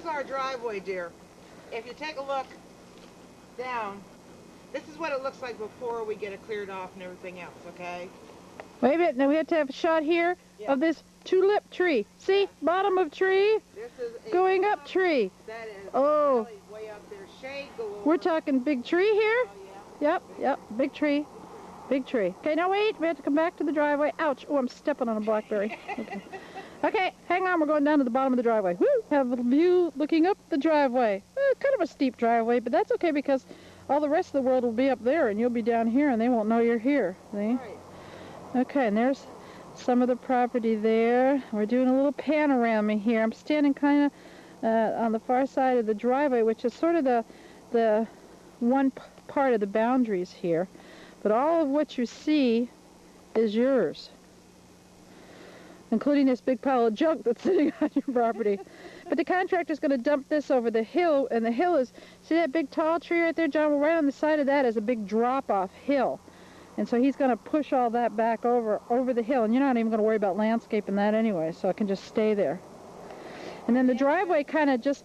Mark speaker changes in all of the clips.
Speaker 1: our driveway, dear. If you take a look down, this is what it looks like before we get it cleared off and everything else, okay?
Speaker 2: Wait a minute, now we have to have a shot here of this tulip tree. See, bottom of tree,
Speaker 1: this is a
Speaker 2: going up tree.
Speaker 1: That is
Speaker 2: oh,
Speaker 1: really way up there. Shade galore.
Speaker 2: We're talking big tree here.
Speaker 1: Oh, yeah.
Speaker 2: Yep, big tree. Big tree. Okay, now wait, we have to come back to the driveway. Ouch, oh, I'm stepping on a blackberry. Okay, hang on, we're going down to the bottom of the driveway. Woo, have a view looking up the driveway. Kind of a steep driveway, but that's okay because all the rest of the world will be up there and you'll be down here and they won't know you're here. See?
Speaker 1: Right.
Speaker 2: Okay, and there's some of the property there. We're doing a little panorama here. I'm standing kind of on the far side of the driveway, which is sort of the one part of the boundaries here. But all of what you see is yours, including this big pile of junk that's sitting on your property. But the contractor's going to dump this over the hill, and the hill is, see that big tall tree right there, John? Well, right on the side of that is a big drop-off hill. And so he's going to push all that back over the hill, and you're not even going to worry about landscaping that anyway, so it can just stay there. And then the driveway kind of just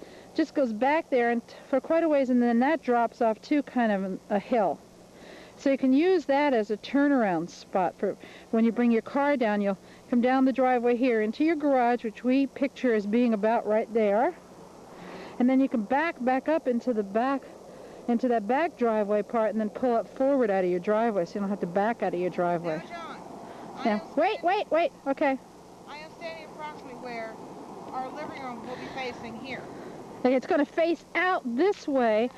Speaker 2: goes back there and for quite a ways, and then that drops off to kind of a hill. So you can use that as a turnaround spot for when you bring your car down. You'll come down the driveway here into your garage, which we picture as being about right there. And then you can back up into that back driveway part and then pull up forward out of your driveway so you don't have to back out of your driveway.
Speaker 1: Now, John,
Speaker 2: wait. Okay.
Speaker 1: I am standing approximately where our living room will be facing here.
Speaker 2: Okay, it's going to face out this way.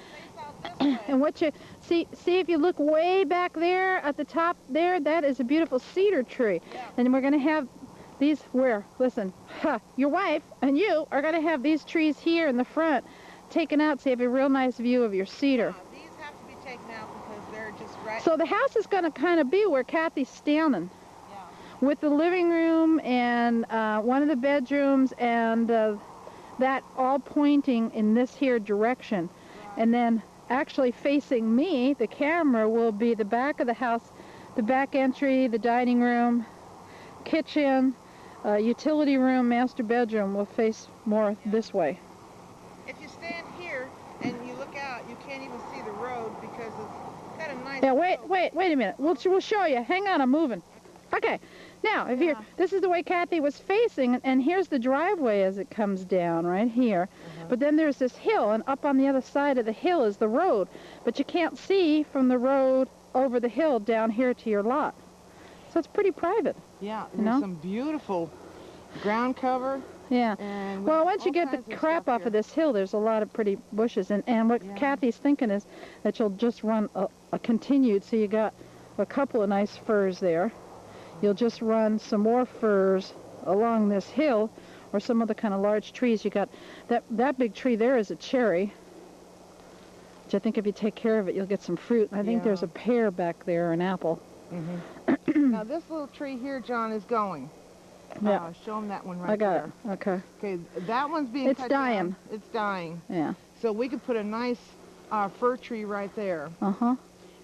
Speaker 2: And what you see if you look way back there at the top there, that is a beautiful cedar tree.
Speaker 1: Yeah.
Speaker 2: And we're going to have these listen, your wife and you are going to have these trees here in the front taken out so you have a real nice view of your cedar.
Speaker 1: These have to be taken out because they're just right.
Speaker 2: So the house is going to kind of be where Kathy's standing.
Speaker 1: Yeah.
Speaker 2: With the living room and one of the bedrooms and that all pointing in this here direction. Right. And then actually facing me, the camera will be the back of the house, the back entry, the dining room, kitchen, utility room, master bedroom will face more this way.
Speaker 1: If you stand here and you look out, you can't even see the road because it's got a nice...
Speaker 2: Yeah, wait a minute. We'll show you. Hang on, I'm moving. Okay. Now, this is the way Kathy was facing, and here's the driveway as it comes down right here. But then there's this hill, and up on the other side of the hill is the road. But you can't see from the road over the hill down here to your lot. So it's pretty private.
Speaker 1: Yeah, there's some beautiful ground cover.
Speaker 2: Yeah. Well, once you get the crap off of this hill, there's a lot of pretty bushes. And what Kathy's thinking is that you'll just run a continued, so you got a couple of nice firs there. You'll just run some more firs along this hill or some other kind of large trees. You got that big tree there is a cherry, which I think if you take care of it, you'll get some fruit. I think there's a pear back there, an apple.
Speaker 1: Now this little tree here, John, is going.
Speaker 2: Yeah.
Speaker 1: Show him that one right
Speaker 2: there. I got
Speaker 1: there.
Speaker 2: it. Okay.
Speaker 1: Okay, that one's being cut
Speaker 2: dying.
Speaker 1: down. It's dying.
Speaker 2: Yeah.
Speaker 1: So we could put a nice fir tree right there.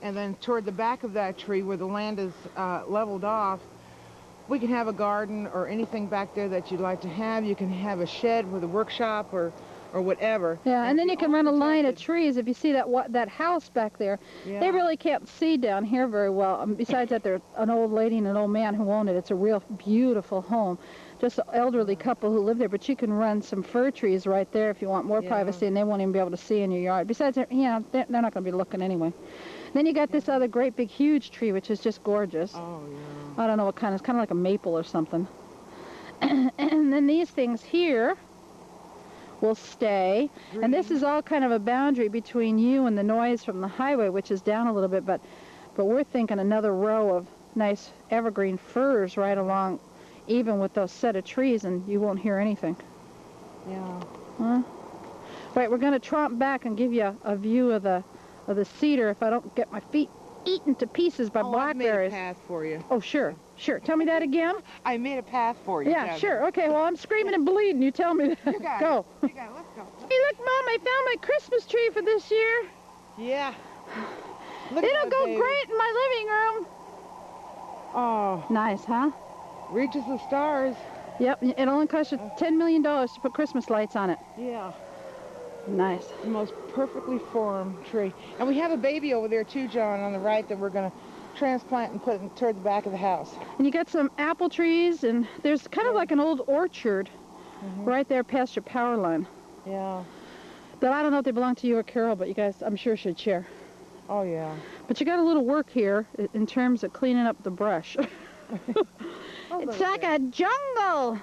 Speaker 1: And then toward the back of that tree where the land is leveled off, we can have a garden or anything back there that you'd like to have. You can have a shed with a workshop or whatever.
Speaker 2: Yeah, and then you can run a line of trees. If you see that house back there, they really can't see down here very well. Besides that, there's an old lady and an old man who own it. It's a real beautiful home. Just an elderly couple who live there, but you can run some fir trees right there if you want more privacy, and they won't even be able to see in your yard. Besides, they're not going to be looking anyway. Then you got this other great big huge tree, which is just gorgeous.
Speaker 1: Oh, yeah.
Speaker 2: I don't know what kind. It's kind of like a maple or something. And then these things here will stay. Green. And this is all kind of a boundary between you and the noise from the highway, which is down a little bit, but we're thinking another row of nice evergreen firs right along, even with those set of trees, and you won't hear anything.
Speaker 1: Yeah.
Speaker 2: Huh? Right, we're going to tromp back and give you a view of the cedar if I don't get my feet eaten to pieces by blackberries.
Speaker 1: I made a path for you.
Speaker 2: Oh, sure. Tell me that again.
Speaker 1: I made a path for you.
Speaker 2: Yeah, sure. Okay, well, I'm screaming and bleeding. You tell me that.
Speaker 1: You got
Speaker 2: go.
Speaker 1: It. You got it. Let's go.
Speaker 2: Hey, look, Mom, I found my Christmas tree for this year.
Speaker 1: Yeah.
Speaker 2: It'll go great in my living room.
Speaker 1: Oh.
Speaker 2: Nice, huh?
Speaker 1: Reaches the stars.
Speaker 2: Yep, it'll only cost you $10 million to put Christmas lights on it.
Speaker 1: Yeah.
Speaker 2: Nice.
Speaker 1: The most perfectly formed tree. And we have a baby over there too, John, on the right that we're going to transplant and put toward the back of the house.
Speaker 2: And you got some apple trees, and there's kind of like an old orchard right there past your power line.
Speaker 1: Yeah.
Speaker 2: But I don't know if they belong to you or Carol, but you guys, I'm sure, should share.
Speaker 1: Oh, yeah.
Speaker 2: But you got a little work here in terms of cleaning up the brush. It's like a jungle.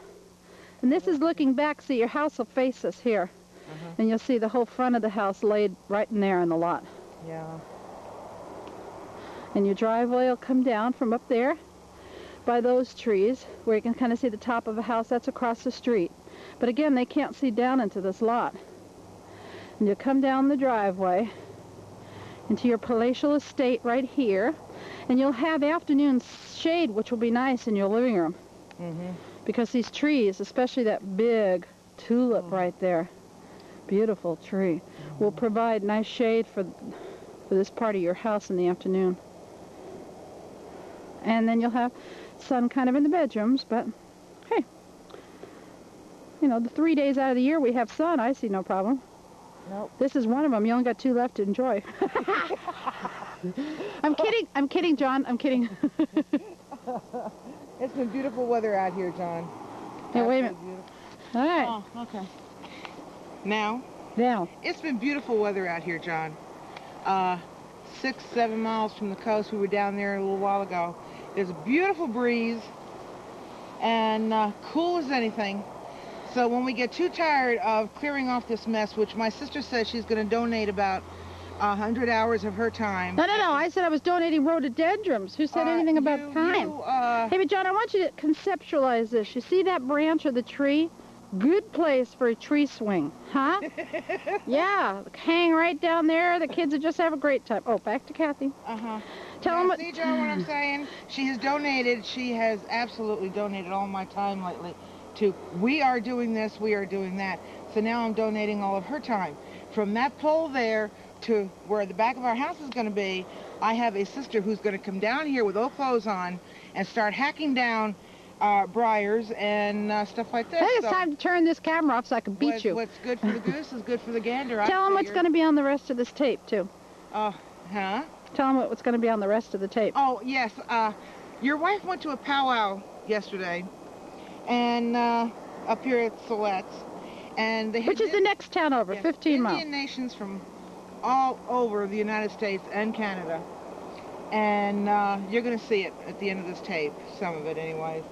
Speaker 2: And this is looking back, so your house will face us here. And you'll see the whole front of the house laid right in there in the lot.
Speaker 1: Yeah.
Speaker 2: And your driveway will come down from up there by those trees where you can kind of see the top of the house. That's across the street. But again, they can't see down into this lot. And you'll come down the driveway into your palatial estate right here. And you'll have afternoon shade, which will be nice in your living room. Because these trees, especially that big tulip right there, beautiful tree, will provide nice shade for this part of your house in the afternoon. And then you'll have sun kind of in the bedrooms, but hey, you know, the 3 days out of the year we have sun, I see no problem.
Speaker 1: Nope.
Speaker 2: This is one of them. You only got 2 left to enjoy. I'm kidding, John. I'm kidding.
Speaker 1: It's been beautiful weather out here, John.
Speaker 2: Hey, wait a minute. All right.
Speaker 1: Oh, okay. Now, it's been beautiful weather out here, John. 6-7 miles from the coast. We were down there a little while ago. There's a beautiful breeze and cool as anything. So when we get too tired of clearing off this mess, which my sister says she's going to donate about 100 hours of her time.
Speaker 2: No. I said I was donating rhododendrons. Who said anything about time? Hey, but John, I want you to conceptualize this. You see that branch of the tree? Good place for a tree swing, huh? Yeah, hang right down there. The kids will just have a great time. Oh, back to Kathy. Tell them what...
Speaker 1: See, John, what I'm saying? She has donated. She has absolutely donated all my time lately to, we are doing this, we are doing that. So now I'm donating all of her time. From that pole there to where the back of our house is going to be, I have a sister who's going to come down here with old clothes on and start hacking down briars and stuff like this.
Speaker 2: I think it's time to turn this camera off so I can beat you.
Speaker 1: What's good for the goose is good for the gander.
Speaker 2: Tell them what's going to be on the rest of this tape, too.
Speaker 1: Huh?
Speaker 2: Tell them what's going to be on the rest of the tape.
Speaker 1: Oh, yes. Your wife went to a powwow yesterday, and up here at Silet's. And they
Speaker 2: Which is the next town over, 15 miles.
Speaker 1: Indian nations from all over the United States and Canada. And you're going to see it at the end of this tape, some of it anyways.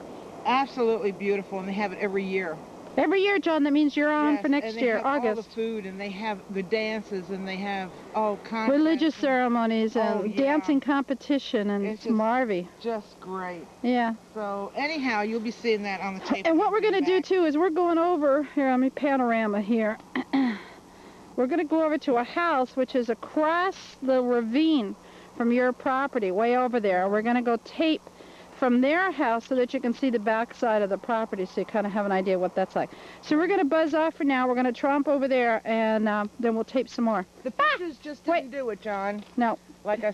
Speaker 1: Absolutely beautiful, and they have it every year.
Speaker 2: Every year, John, that means you're on for next year, August.
Speaker 1: And they have all the food, and they have the dances, and they have,
Speaker 2: religious ceremonies and dancing competition, and it's Marvy.
Speaker 1: Just great.
Speaker 2: Yeah.
Speaker 1: So, anyhow, you'll be seeing that on the tape.
Speaker 2: And what we're going to do, too, is we're going over, here, let me panorama here. We're going to go over to a house which is across the ravine from your property, way over there. We're going to go tape from their house so that you can see the back side of the property, so you kind of have an idea what that's like. So we're going to buzz off for now. We're going to tromp over there, and then we'll tape some more.
Speaker 1: The pictures just didn't do it, John.
Speaker 2: No.
Speaker 1: Like you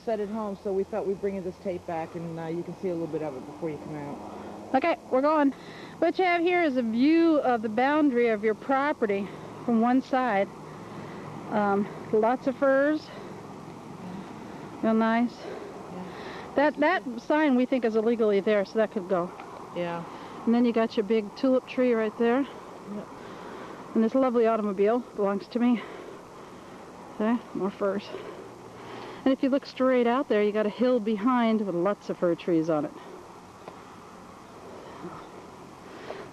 Speaker 1: said at home, so we thought we'd bring you this tape back, and you can see a little bit of it before you come out.
Speaker 2: Okay, we're going. What you have here is a view of the boundary of your property from one side. Lots of firs. Real nice. That sign we think is illegally there, so that could go.
Speaker 1: Yeah.
Speaker 2: And then you got your big tulip tree right there.
Speaker 1: Yep.
Speaker 2: And this lovely automobile belongs to me. Okay, more firs. And if you look straight out there, you got a hill behind with lots of fir trees on it.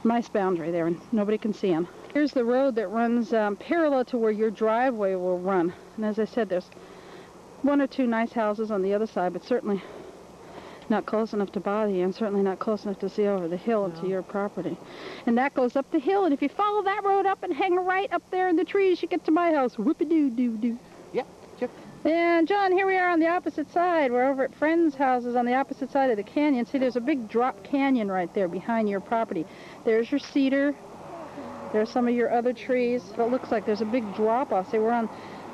Speaker 2: Nice boundary there, and nobody can see them. Here's the road that runs parallel to where your driveway will run. And as I said, there's 1 or 2 nice houses on the other side, but certainly not close enough to bother you, and certainly not close enough to see over the hill into your property. And that goes up the hill, and if you follow that road up and hang right up there in the trees, you get to my house. Whoopie-doo-doo-doo.
Speaker 1: Yep.
Speaker 2: And John, here we are on the opposite side. We're over at friends' houses on the opposite side of the canyon. See, there's a big drop canyon right there behind your property. There's your cedar. There's some of your other trees. It looks like there's a big drop-off. See,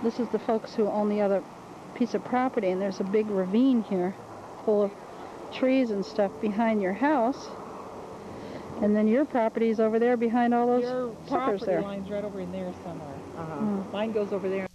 Speaker 2: this is the folks who own the other piece of property, and there's a big ravine here full of trees and stuff behind your house, and then your property is over there behind all those suckers there.
Speaker 3: Your property line's right over in there somewhere.
Speaker 2: line goes over there.